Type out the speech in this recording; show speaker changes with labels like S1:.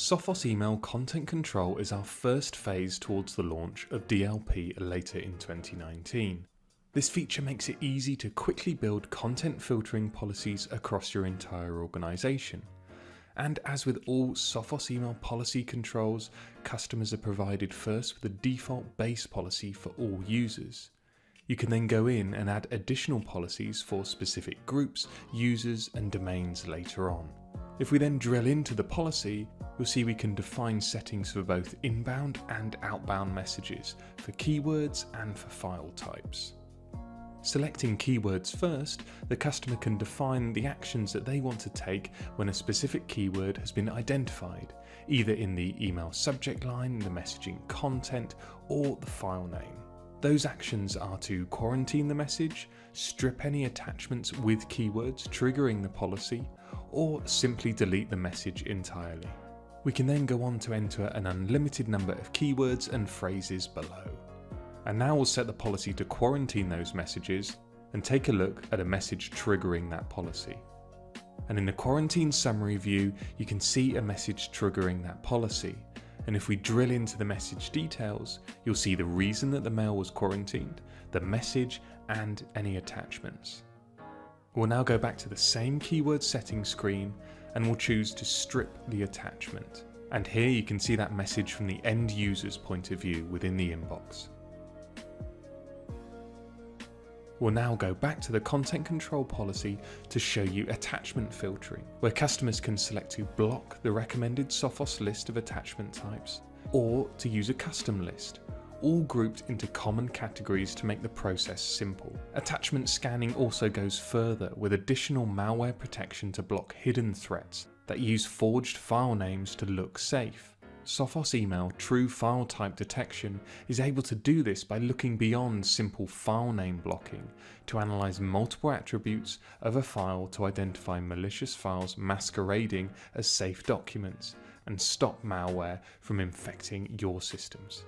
S1: Sophos email content control is our first phase towards the launch of DLP later in 2019. This feature makes it easy to quickly build content filtering policies across your entire organisation. And as with all Sophos email policy controls, customers are provided first with a default base policy for all users. You can then go in and add additional policies for specific groups, users and domains later on. If we then drill into the policy, you'll see we can define settings for both inbound and outbound messages, for keywords and for file types. Selecting keywords first, the customer can define the actions that they want to take when a specific keyword has been identified, either in the email subject line, the messaging content, or the file name. Those actions are to quarantine the message, strip any attachments with keywords triggering the policy, or simply delete the message entirely. We can then go on to enter an unlimited number of keywords and phrases below. And now we'll set the policy to quarantine those messages and take a look at a message triggering that policy. And in the quarantine summary view, you can see a message triggering that policy. And if we drill into the message details, you'll see the reason that the mail was quarantined, the message, and any attachments. We'll now go back to the same keyword settings screen and we'll choose to strip the attachment. And here you can see that message from the end user's point of view within the inbox. We'll now go back to the content control policy to show you attachment filtering, where customers can select to block the recommended Sophos list of attachment types, or to use a custom list, all grouped into common categories to make the process simple. Attachment scanning also goes further with additional malware protection to block hidden threats that use forged file names to look safe. Sophos Email True File Type Detection is able to do this by looking beyond simple file name blocking to analyze multiple attributes of a file to identify malicious files masquerading as safe documents and stop malware from infecting your systems.